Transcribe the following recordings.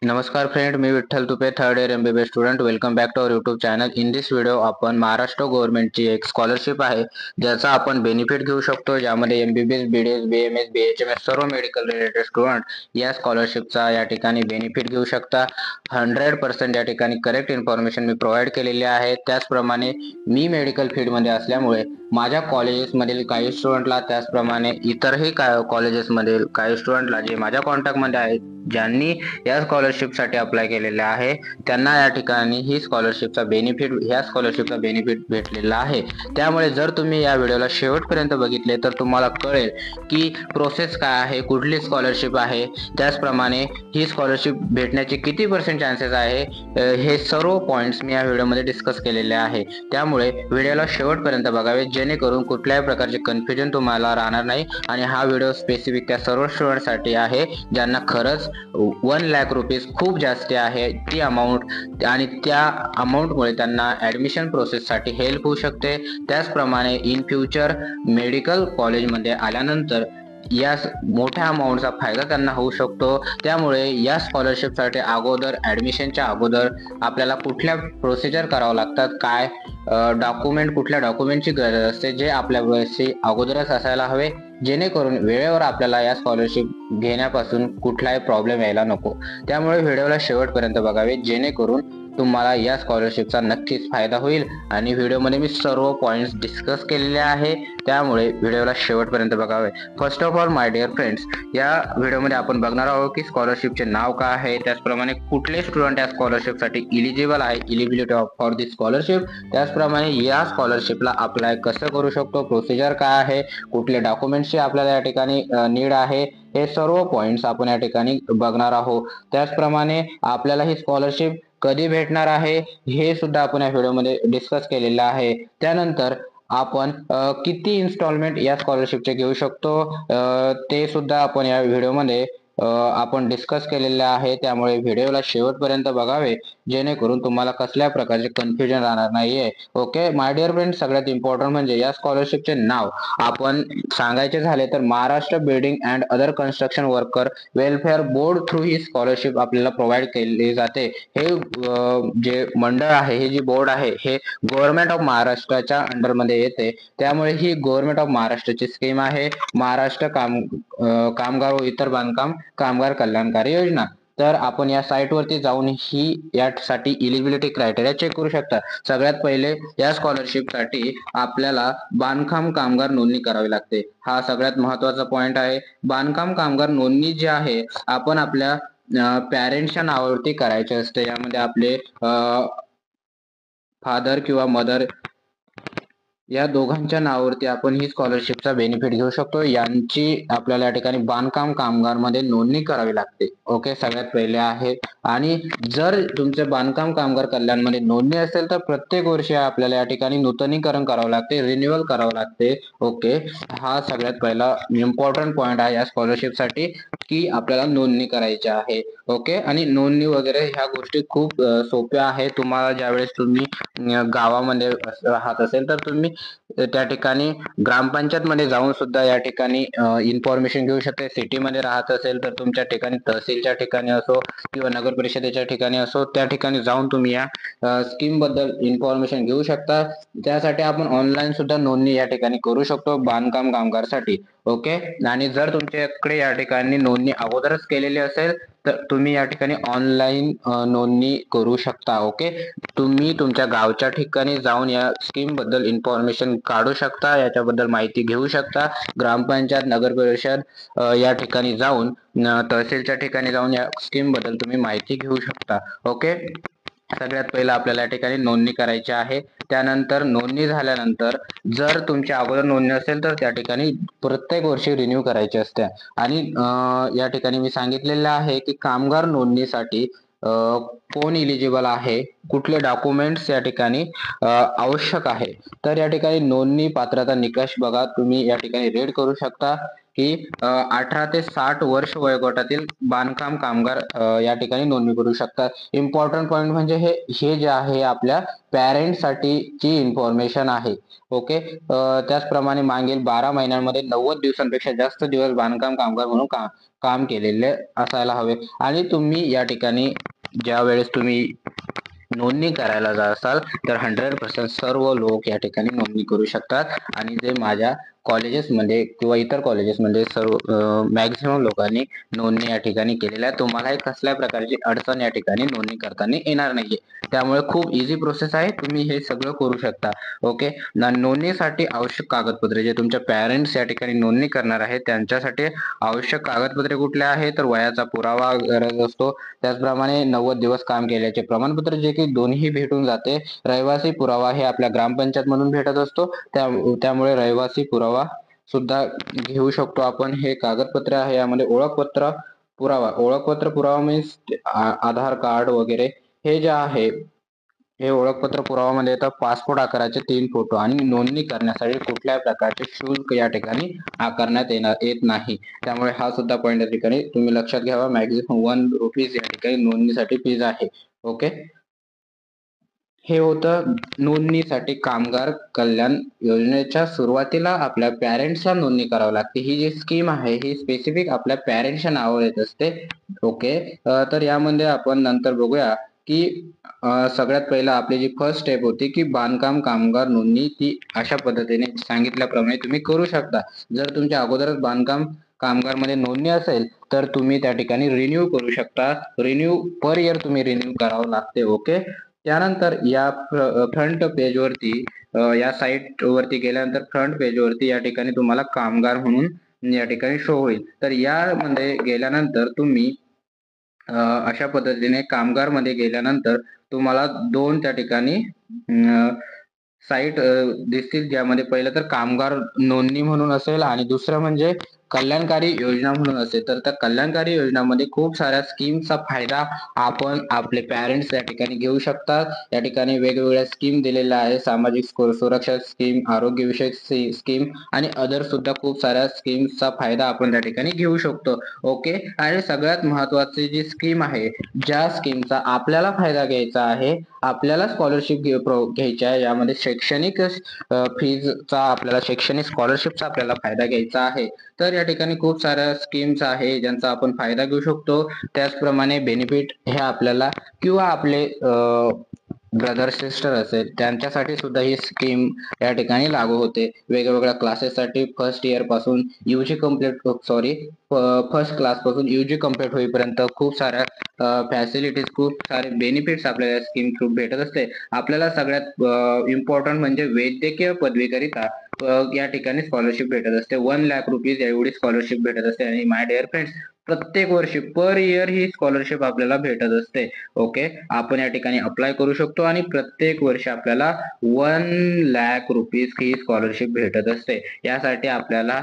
नमस्कार फ्रेंड, मी Vitthal Tupe, third year MBBS student. Welcome back to our YouTube channel. In this video आपण महाराष्ट्र गव्हर्नमेंटची एक scholarship आहे ज्याचा आपण बेनिफिट घेऊ शकतो. ज्यामध्ये MBBS, BDS, BMS, BHMS सर्व मेडिकल रिलेटेड स्टुडंट या स्कॉलरशिपचा या ठिकाणी बेनिफिट घेऊ शकता. 100% या ठिकाणी करेक्ट इन्फॉर्मेशन मी प्रोव्हाइड केलेली आहे. त्याचप्रमाणे मी मेडिकल फील्डमध्ये असल्यामुळे माझ्या कॉलेजेसमधील काही स्टुडंटला, त्याचप्रमाणे इतरही कॉलेजेसमधील काही स्टुडंटला जे माझ्या कॉन्टॅक्टमध्ये आहेत, ज्यांनी या स्कॉलरशिपसाठी अप्लाय केलेले आहे, त्यांना या ठिकाणी ही स्कॉलरशिपचा बेनिफिट भेटलेला आहे. त्यामुळे जर तुम्ही या व्हिडिओला शेवटपर्यंत बघितले तर तुम्हाला कळेल की प्रोसेस काय आहे, कुठली स्कॉलरशिप आहे, त्याचप्रमाणे ही स्कॉलरशिप भेटण्याचे किती % चान्सेस आहे, हे सर्व पॉईंट्स मी या व्हिडिओमध्ये डिस्कस केलेले आहे. त्यामुळे व्हिडिओला शेवटपर्यंत बघावे, जेणेकरून कुठल्याही प्रकारचे कन्फ्युजन तुम्हाला राहणार नाही. आणि हा व्हिडिओ स्पेसिफिक त्या सर्व स्टुडंटसाठी आहे ज्यांना खरंच 1 लाख रुपीज खूप जास्त आहे ती अमाऊंट, आणि त्या अमाऊंटमुळे त्यांना ॲडमिशन प्रोसेससाठी हेल्प होऊ शकते. त्याचप्रमाणे इन फ्युचर मेडिकल कॉलेजमध्ये आल्यानंतर या मोठ्या अमाऊंटचा फायदा त्यांना होऊ शकतो. त्यामुळे या स्कॉलरशिपसाठी अगोदर, ॲडमिशनच्या अगोदर आपल्याला कुठल्या प्रोसिजर करावं लागतात, काय कुठल्या डॉक्युमेंटची गरज असते, जे आपल्यापाशी अगोदरच असायला हवे, जेणेकरून वेळेवर आपल्याला या स्कॉलरशिप घेण्यापासून कुठलाही प्रॉब्लेम यायला नको. त्यामुळे व्हिडिओला शेवटपर्यंत बघावे, जेणेकरून तुम्हाला या स्कॉलरशिपचा नक्कीच फायदा होईल. आणि व्हिडिओमध्ये मी सर्व पॉईंट्स डिस्कस केलेले आहे, त्यामुळे व्हिडिओला शेवटपर्यंत बघावे. First of all my dear friends, या व्हिडिओमध्ये आपण बघणार आहोत की स्कॉलरशिपचे नाव काय आहे, त्याचप्रमाणे कुठले स्टुडंट या स्कॉलरशिपसाठी इलिजिबल आहे, इलिजिबिलिटी फॉर दिस स्कॉलरशिप, त्याचप्रमाणे या स्कॉलरशिपला अप्लाय कसं करू शकतो, प्रोसिजर काय आहे, कुठले डॉक्युमेंट्सची आपल्याला या ठिकाणी नीड आहे, हे सर्व पॉईंट्स आपण या ठिकाणी बघणार आहोत. त्याचप्रमाणे आपल्याला ही स्कॉलरशिप कधी भेटणार आहे हे सुद्धा आपण या व्हिडिओमध्ये डिस्कस केलेलं आहे. त्यानंतर आपण किती इन्स्टॉलमेंट या स्कॉलरशिपचे घेऊ शकतो ते सुद्धा आपण या व्हिडिओमध्ये आपण डिस्कस केलेले आहे. त्यामुळे व्हिडिओला शेवटपर्यंत बघावे, जेणेकरून तुम्हाला कसल्या प्रकारचे कन्फ्युजन राहणार नाहीये. ओके माय डिअर फ्रेंड, सगळ्यात इम्पॉर्टंट म्हणजे या स्कॉलरशिपचे नाव आपण सांगायचे झाले तर Maharashtra building and other construction worker welfare board through he scholarship आपल्याला प्रोव्हाइड केली जाते. हे जे मंडळ आहे, हे जे बोर्ड आहे, हे गव्हर्नमेंट ऑफ महाराष्ट्राच्या अंडरमध्ये येते. त्यामुळे ही गव्हर्नमेंट ऑफ महाराष्ट्राची स्कीम आहे, महाराष्ट्र कामगार व इतर बांधकाम कामगार कल्याणकारी योजना. तर आपण या साईटवरती जाऊन ही यासाठी इलिजिबिलिटी क्रायटेरिया चेक करू शकता. सगळ्यात पहिले या स्कॉलरशिपसाठी आपल्याला बांधकाम कामगार नोंदणी करावी लागते. हा सगळ्यात महत्वाचा पॉइंट आहे. बांधकाम कामगार नोंदणी जी आहे, आपण आपल्या पॅरेंट्सच्या नावावरती करायचे असते. यामध्ये आपले फादर किंवा मदर या दोघांच्या नावावरती आपण ही स्कॉलरशिपचा बेनिफिट घेऊ शकतो. यांची आपल्याला या ठिकाणी बांधकाम कामगार मध्ये नोंदणी करावी लागते. ओके, सगळ्यात पहिले आहे. आणि जर तुमचे बांधकाम कामगार कल्याणमध्ये नोंदणी असेल तर प्रत्येक वर्षी आपल्याला या ठिकाणी नूतनीकरण करावं लागते, रिन्युअल करावं लागते. ओके, हा सगळ्यात पहिला इम्पॉर्टंट पॉइंट आहे या स्कॉलरशिपसाठी, की आपल्याला नोंदणी करायची आहे. ओके, आणि नोंदणी वगैरे ह्या गोष्टी खूप सोप्या आहेत. तुम्हाला ज्यावेळेस तुम्ही गावामध्ये राहत असेल तर तुम्ही त्या ठिकाणी ग्रामपंचायत मध्ये जाऊन सुद्धा या ठिकाणी इन्फॉर्मेशन घेऊ शकते. सिटीमध्ये राहत असेल तर तुमच्या ठिकाणी तहसीलच्या ठिकाणी असो किंवा नगर परिषदेच्या ठिकाणी असो, त्या ठिकाणी जाऊन तुम्ही या स्कीम बद्दल इन्फॉर्मेशन घेऊ शकता. त्यासाठी आपण ऑनलाईन सुद्धा नोंदणी या ठिकाणी करू शकतो बांधकाम कामगारसाठी. ओके, आणि जर तुमच्याकडे या ठिकाणी नोंदणी अगोदरच केलेली असेल तर तुम्ही या ठिकाणी ऑनलाईन नोंदणी करू शकता. ओके, तुम्ही तुमच्या गावच्या ठिकाणी जाऊन या स्कीम बद्दल इन्फॉर्मेशन काढू शकता, याच्याबद्दल माहिती घेऊ शकता. ग्रामपंचायत, नगर परिषद या ठिकाणी जाऊन, तहसीलच्या ठिकाणी जाऊन या स्कीम बद्दल तुम्ही माहिती घेऊ शकता. ओके, सगळ्यात पहिलं आपल्याला या ठिकाणी नोंदणी करायची आहे. त्यानंतर नोंदणी झाल्यानंतर जर तुमच्या अगोदर नोंदणी असेल तर त्या ठिकाणी प्रत्येक वर्षी रिन्यू करायची असते. आणि या ठिकाणी मी सांगितलेलं आहे की कामगार नोंदणीसाठी कोण इलिजिबल आहे, कुठले डॉक्युमेंट्स या ठिकाणी आवश्यक आहे. तर या ठिकाणी नोंदणी पात्रता निकष बघा, तुम्ही या ठिकाणी रीड करू शकता. की 18 ते 60 वर्ष वयोगटातील बांधकाम कामगार या ठिकाणी नोंदणी करू शकतात. इम्पॉर्टंट पॉईंट म्हणजे हे जे आहे आपल्या पॅरेंटसाठीची इन्फॉर्मेशन आहे. ओके. त्याचप्रमाणे मागील 12 महिन्यांमध्ये 90 दिवसांपेक्षा जास्त दिवस बांधकाम कामगार म्हणून काम केलेले असायला हवे. आणि तुम्ही या ठिकाणी ज्या वेळेस तुम्ही नोंदणी करायला जासाल तर 100% सर्व लोक या ठिकाणी नोंदणी करू शकतात. आणि जे माझ्या कॉलेजेसमध्ये किंवा इतर कॉलेजेसमध्ये सर्व मॅक्झिमम लोकांनी नोंदणी या ठिकाणी केलेल्या आहे. तुम्हालाही कसल्या प्रकारची अडचण या ठिकाणी नोंदणी करताना येणार नाहीये. त्यामुळे खूप इझी प्रोसेस आहे. तुम्ही हे सगळं करू शकता. ओके. नोंदणीसाठी आवश्यक कागदपत्रे जे तुमच्या पॅरेंट्स या ठिकाणी नोंदणी करणार आहेत त्यांच्यासाठी आवश्यक कागदपत्रे कुठले आहे तर वयाचा पुरावा गरज असतो. त्याचप्रमाणे 90 दिवस काम केल्याचे प्रमाणपत्र जे की दोन्ही भेटून जाते. रहिवासी पुरावा हे आपल्या ग्रामपंचायत म्हणून भेटत असतो. त्यामुळे रहिवासी पुरावा सुद्धा घेऊ शकतो आपण. हे कागदपत्र आहे. यामध्ये ओळखपत्र पुरावा मीन्स आधार कार्ड वगैरे हे जे आहे हे ओळखपत्र पुरावामध्ये येतात. पासपोर्ट आकाराचे 3 फोटो आणि नोंदणी करण्यासाठी कुठल्याही प्रकारचे शुल्क या ठिकाणी आकारण्यात येत नाही. त्यामुळे हा सुद्धा पॉईंट या ठिकाणी तुम्ही लक्षात घ्यावा. मॅक्झिमम ₹1 या ठिकाणी नोंदणीसाठी फीज आहे. ओके. हे होतं नोंदणीसाठी. कामगार कल्याण योजनेच्या सुरुवातीला आपल्या पॅरेंट्सला नोंदणी करावी लागते. ही जी स्कीम आहे ही स्पेसिफिक आपल्या पॅरेंट्सच्या नावावर येत असते. ओके. तर यामध्ये आपण नंतर बघूया की सगळ्यात पहिला आपली जी फर्स्ट स्टेप होती की बांधकाम कामगार नोंदणी, ती अशा पद्धतीने सांगितल्याप्रमाणे तुम्ही करू शकता. जर तुमच्या अगोदरच बांधकाम कामगार मध्ये नोंदणी असेल तर तुम्ही त्या ठिकाणी रिन्यू करू शकता. पर इयर तुम्ही रिन्यू करावं लागते. ओके. त्यानंतर या फ्रंट पेजवरती या साईट वरती गेल्यानंतर फ्रंट पेजवरती या ठिकाणी तुम्हाला कामगार म्हणून या ठिकाणी शो होईल. तर यामध्ये गेल्यानंतर तुम्ही अशा पद्धतीने कामगार मध्ये गेल्यानंतर तुम्हाला 2 त्या ठिकाणी साईट दिसतील. ज्यामध्ये पहिलं तर कामगार नोंदणी म्हणून असेल आणि दुसरं म्हणजे कल्याणकारी योजना म्हणून असेल. तर त्या कल्याणकारी योजनामध्ये खूप साऱ्या स्कीमचा फायदा आपण आपले पॅरेंट्स या ठिकाणी घेऊ शकतात. या ठिकाणी वेगवेगळ्या स्कीम दिलेल्या आहे. सामाजिक सुरक्षा स्कीम, आरोग्यविषयक स्कीम आणि अदर सुद्धा खूप साऱ्या स्कीमचा फायदा आपण त्या ठिकाणी घेऊ शकतो. ओके. आणि सगळ्यात महत्वाची जी स्कीम आहे, ज्या स्कीमचा आपल्याला फायदा घ्यायचा आहे, आपल्याला स्कॉलरशिप घ्यायची आहे, यामध्ये शैक्षणिक फीजचा आपल्याला शैक्षणिक स्कॉलरशिपचा आपल्याला फायदा घ्यायचा आहे. तर या ठिकाणी खूप साऱ्या स्कीम्स आहे ज्यांचा आपण फायदा घेऊ शकतो. त्याचप्रमाणे बेनिफिट हे आपल्याला किंवा आपले ब्रदर सिस्टर असेल त्यांच्यासाठी सुद्धा ही स्कीम या ठिकाणी लागू होते. वेगवेगळ्या क्लासेससाठी फर्स्ट इयर पासून फर्स्ट क्लास पासून युजी कम्प्लीट होईपर्यंत खूप साऱ्या फॅसिलिटीज, खूप सारे बेनिफिट्स आपल्याला स्कीम थ्रू भेटत असते. आपल्याला सगळ्यात इम्पॉर्टंट म्हणजे वैद्यकीय पदवीकरिता या ठिकाणी स्कॉलरशिप भेटत असते. ₹1,00,000 एवढी स्कॉलरशिप भेटत असते. आणि माय डिअर फ्रेंड्स, प्रत्येक वर्षी पर इयर ही स्कॉलरशिप आपल्याला भेटत असते. ओके. आपण या ठिकाणी अप्लाय करू शकतो आणि प्रत्येक वर्षी आपल्याला ₹1,00,000 ही स्कॉलरशिप भेटत असते. यासाठी आपल्याला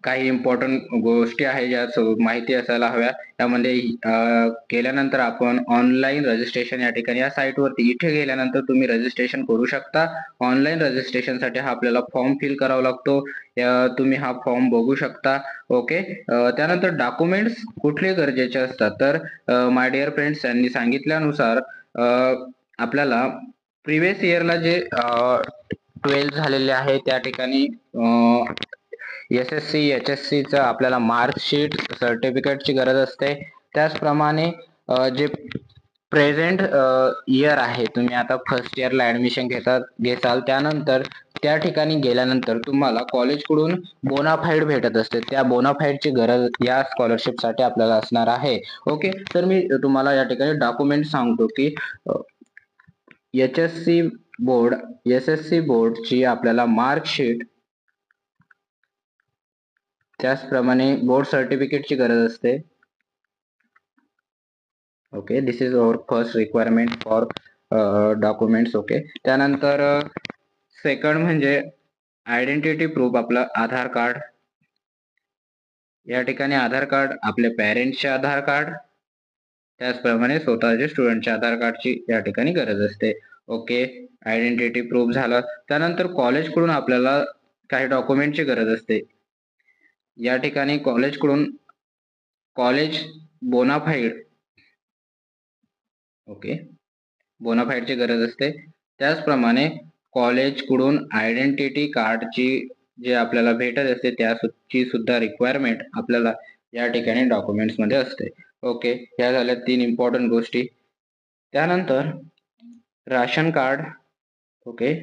काही इम्पॉर्टंट गोष्टी आहे ज्या माहिती असायला हव्या. त्यामध्ये गेल्यानंतर आपण ऑनलाईन रजिस्ट्रेशन या ठिकाणी या साईट वरती इथे गेल्यानंतर तुम्ही रजिस्ट्रेशन करू शकता. ऑनलाईन रजिस्ट्रेशन साठी हा आपल्याला फॉर्म फिल करावा लागतो. तुम्ही हा फॉर्म बघू शकता. ओके. त्यानंतर डॉक्युमेंट्स कुठले गरजेचे असतात तर माय डिअर फ्रेंड्स, यांनी सांगितल्यानुसार आपल्याला प्रिव्हियस इयरला जे 12th झालेले आहे त्या ठिकाणी SSC HSC च आपल्याला मार्कशीट सर्टिफिकेटची गरज असते. त्याचप्रमाणे जे प्रेझेंट इयर आहे, तुम्ही आता फर्स्ट इयरला ऍडमिशन घेसाल त्यानंतर त्या ठिकाणी गेल्यानंतर तुम्हाला कॉलेजकडून बोनाफाईड भेटत असते. त्या बोनाफाईडची गरज या स्कॉलरशिपसाठी आपल्याला असणार आहे. ओके. तर मी तुम्हाला या ठिकाणी डॉक्युमेंट सांगतो की SSC बोर्डची आपल्याला मार्कशीट, त्याचप्रमाणे बोर्ड सर्टिफिकेटची गरज असते. Okay. This is our first requirement for documents. Okay. त्यानंतर सेकंड म्हणजे आयडेंटिटी प्रूफ, आपलं आधार कार्ड. या ठिकाणी आधार कार्ड, आपल्या पॅरेंट्सचे आधार कार्ड, त्याचप्रमाणे स्वतःचे स्टुडंटच्या आधार कार्डची या ठिकाणी गरज असते. ओके. आयडेंटिटी प्रूफ झालं. त्यानंतर कॉलेजकडून आपल्याला काही डॉक्युमेंटची गरज असते. या ठिकाणी कॉलेज बोनाफाईड ओके बोनाफाईडची गरज असते. त्याचप्रमाणे कॉलेजकडून आयडेंटिटी कार्डची जे आपल्याला भेटत असते त्याची सुद्धा रिक्वायरमेंट आपल्याला या ठिकाणी डॉक्युमेंट्समध्ये असते. ओके, ह्या झाल्या 3 इम्पॉर्टंट गोष्टी. त्यानंतर राशन कार्ड ओके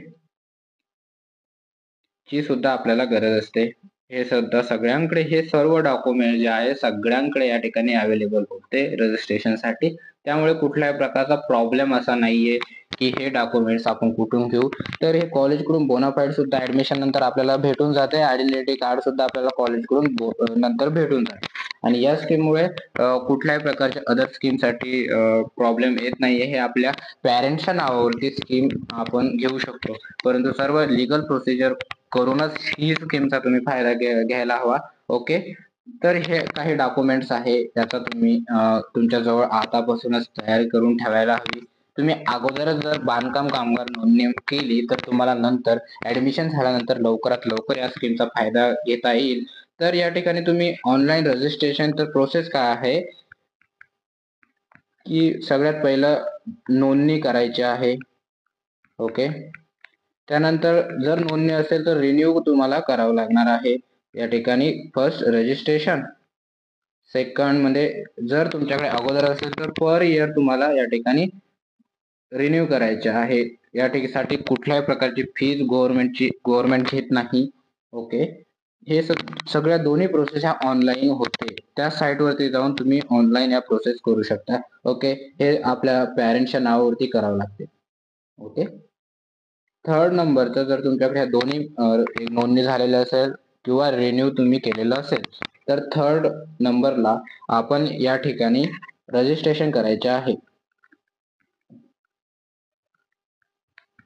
ची सुद्धा आपल्याला गरज असते. हे सुद्धा सगळ्यांकडे हे सर्व डॉक्युमेंट जे आहे सगळ्यांकडे या ठिकाणी अवेलेबल होते रजिस्ट्रेशनसाठी. त्यामुळे कुठल्याही प्रकारचा प्रॉब्लेम असा नाहीये की हे डॉक्युमेंट्स आपण कुठून घेऊ. तर हे कॉलेजकडून बोनाफाईड सुद्धा ऍडमिशन नंतर आपल्याला भेटून जाते. आयडेंटिटी कार्ड सुद्धा आपल्याला कॉलेजकडून नंतर भेटून जाते. आणि या स्कीममुळे कुठल्याही प्रकारच्या अदर स्कीमसाठी प्रॉब्लेम येत नाहीये. हे आपल्या पॅरेंट्सच्या नावावरती स्कीम आपण घेऊ शकतो. परंतु सर्व लिगल प्रोसिजर करूनच ही स्कीमचा तुम्ही फायदा घ्यायला हवा. ओके, तर हे काही डॉक्युमेंट्स आहे त्याचा तुम्ही तुमच्याजवळ आतापासूनच तयारी करून ठेवायला हवी. तुम्ही अगोदरच जर बांधकाम कामगार नोंदणी केली तर तुम्हाला नंतर ऍडमिशन झाल्यानंतर लवकरात लवकर या स्कीमचा फायदा घेता येईल. तर या ठिकाणी तुम्ही ऑनलाईन रजिस्ट्रेशन तर प्रोसेस काय आहे की सगळ्यात पहिलं नोंदणी करायची आहे. ओके, त्यानंतर जर नोंदणी असेल तर रिन्यू तुम्हाला करावं लागणार आहे. या ठिकाणी फर्स्ट रजिस्ट्रेशन, सेकंड मध्ये जर तुमच्याकडे अगोदर असेल तर पर इयर तुम्हाला या ठिकाणी रिन्यू करायचे आहे. या ठिकाणी कुठल्याही प्रकारची फीज गव्हर्नमेंट घेत नाही. ओके, हे सगळ्या दोन्ही प्रोसेस ह्या ऑनलाईन होते. त्या साईट वरती जाऊन तुम्ही ऑनलाईन या प्रोसेस करू शकता. ओके, हे आपल्या पॅरेंट्सच्या नावावरती करावं लागते. ओके, थर्ड नंबरचं जर तुमच्याकडे दोन्ही नोंदणी झालेलं असेल किंवा रिन्यू तुम्ही केलेलं असेल तर थर्ड नंबरला आपण या ठिकाणी रजिस्ट्रेशन करायचे आहे.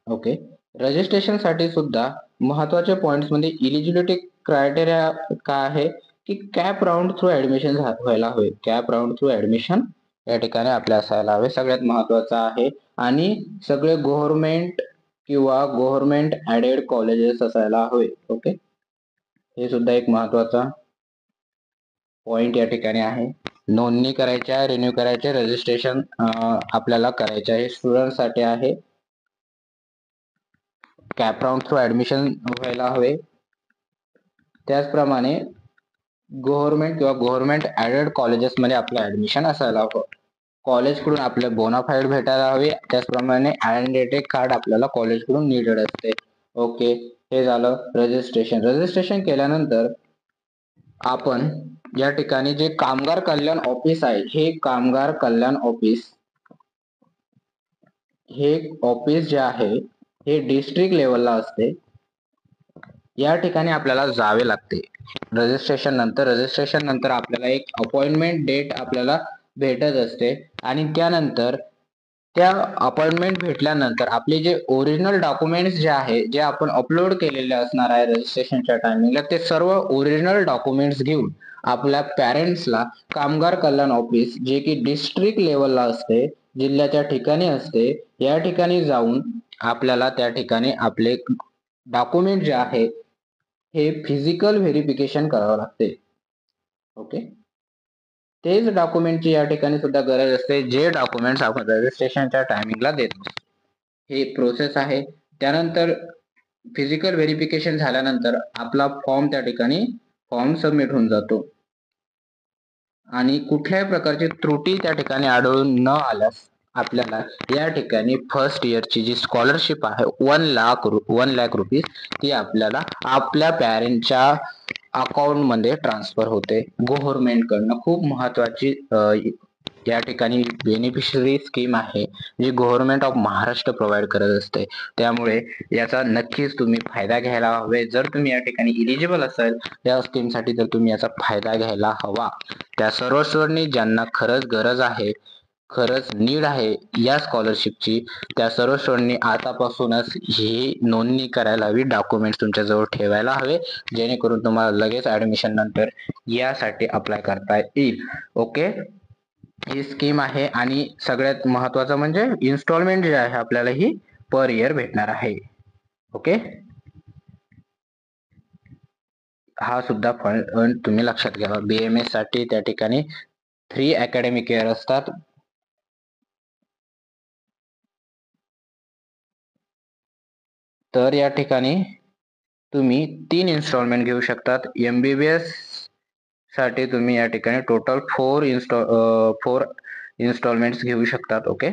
ओके, रजिस्ट्रेशन साठी सुद्धा महत्वाचे पॉइंट्स मध्ये इलिजिबिलिटी क्रायटेरिया काय आहे की कॅप राऊंड थ्रू ऍडमिशन व्हायला हवे. कॅप राऊंड थ्रू ऍडमिशन या ठिकाणी आपल्या असायला हवे, सगळ्यात महत्वाचं आहे. आणि सगळे गव्हर्नमेंट किंवा गव्हर्नमेंट ऍडेड कॉलेजेस असायला हवे. ओके, हे सुद्धा एक महत्वाचा पॉइंट या ठिकाणी आहे. नोंदणी करायची आहे, रिन्यू करायचे, रजिस्ट्रेशन आपल्याला करायचे आहे. स्टुडंट साठी आहे कॅप राऊंड थ्रू ऍडमिशन व्हायला हवे. त्याचप्रमाणे गव्हर्नमेंट किंवा गव्हर्नमेंट ऍडेड कॉलेजेस मध्ये आपलं ऍडमिशन असायला हवं. कॉलेजकडून आपले बोनाफाईड भेटायला हवे. त्याचप्रमाणे आयडेंटिटी कार्ड आपल्याला कॉलेजकडून नीडेड असते. ओके, हे झालं रजिस्ट्रेशन. रजिस्ट्रेशन केल्यानंतर आपण या ठिकाणी जे कामगार कल्याण ऑफिस आहे, हे कामगार कल्याण ऑफिस जे आहे हे डिस्ट्रिक्ट लेवलला असते. या ठिकाणी आपल्याला जावे लागते रजिस्ट्रेशन नंतर आपल्याला एक अपॉइंटमेंट डेट आपल्याला भेटत असते. आणि त्यानंतर त्या अपॉइंटमेंट भेटल्यानंतर आपले जे ओरिजिनल डॉक्युमेंट्स जे आहे जे आपण अपलोड केलेले असणार आहे रजिस्ट्रेशनच्या टायमिंगला, ते सर्व ओरिजिनल डॉक्युमेंट्स घेऊन आपल्या पॅरेंट्सला कामगार कल्याण ऑफिस जे की डिस्ट्रिक्ट लेवलला असते, जिल्ह्याच्या ठिकाणी असते, या ठिकाणी जाऊन आपल्याला त्या ठिकाणी आपले डॉक्युमेंट जे आहे हे फिजिकल व्हेरिफिकेशन करावं लागते. ओके, तेच डॉक्युमेंटची या ठिकाणी सुद्धा गरज असते जे डॉक्युमेंट्स आपण रजिस्ट्रेशनच्या टायमिंगला देतो. हे प्रोसेस आहे. त्यानंतर फिजिकल व्हेरिफिकेशन झाल्यानंतर आपला फॉर्म त्या ठिकाणी सबमिट होऊन जातो. आणि कुठल्याही प्रकारची त्रुटी त्या ठिकाणी आढळून न आल्यास आपल्याला या ठिकाणी फर्स्ट इयरची जी स्कॉलरशिप आहे 1 लाख रुपीज ती आपल्याला आपल्या पॅरेंटच्या अकाउंट मध्ये ट्रान्सफर होते गव्हर्नमेंट कडनं. खूप महत्वाची या ठिकाणी बेनिफिशरी स्कीम आहे जी गव्हर्नमेंट ऑफ महाराष्ट्र प्रोव्हाइड करत असते. त्यामुळे याचा नक्कीच तुम्ही फायदा घ्यायला हवे. जर तुम्ही या ठिकाणी इलिजिबल असाल या स्कीमसाठी तर तुम्ही याचा फायदा घ्यायला हवा. त्या सर्व स्टुडंटनी ज्यांना खरंच गरज आहे, खरंच नीड आहे या स्कॉलरशिपची, त्या सर्व स्टुडंटनी आतापासूनच ही नोंदणी करायला हवी. डॉक्युमेंट्स तुमच्याजवळ ठेवायला हवे जेणेकरून तुम्हाला लगेच ऍडमिशन नंतर यासाठी अप्लाय करता येईल. ओके, ही स्कीम आहे. आणि सगळ्यात महत्वाचं म्हणजे इन्स्टॉलमेंट जे आहे आपल्याला ही पर इयर भेटणार आहे. ओके, हा सुद्धा पॉईंट तुम्ही लक्षात घ्यावा. BMS साठी त्या ठिकाणी 3 अकॅडमिक इयर असतात. तर या ठिकाणी तुम्ही 3 इन्स्टॉलमेंट घेऊ शकतात. MBBS साठी तुम्ही या ठिकाणी टोटल 4 इन्स्टॉलमेंट्स घेऊ शकतात. ओके,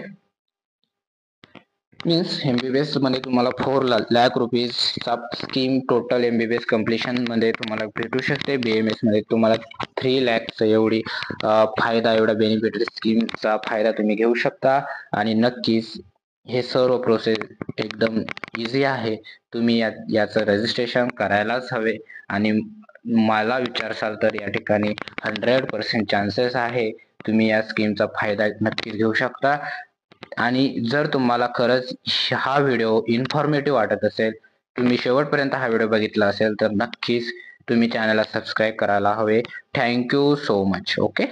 मीन्स MBBS मध्ये तुम्हाला 4 लाख रुपीजचा स्कीम टोटल MBBS कम्प्लिशन मध्ये तुम्हाला भेटू शकते. BMS मध्ये तुम्हाला 3 लाख एवढी फायदा, एवढा बेनिफिट स्कीमचा फायदा तुम्ही घेऊ शकता. आणि नक्कीच हे सर्व प्रोसेस एकदम इझी आहे. तुम्ही याचं रजिस्ट्रेशन करायलाच हवे. आणि मला विचारसाल तर या ठिकाणी 100% चान्सेस आहे तुम्ही या स्कीमचा फायदा नक्कीच घेऊ शकता. आणि जर तुम्हाला खरंच हा व्हिडिओ इन्फॉर्मेटिव्ह वाटत असेल, तुम्ही शेवटपर्यंत हा व्हिडिओ बघितला असेल, तर नक्कीच तुम्ही चॅनलला सबस्क्राईब करायला हवे. Thank you so much. Okay.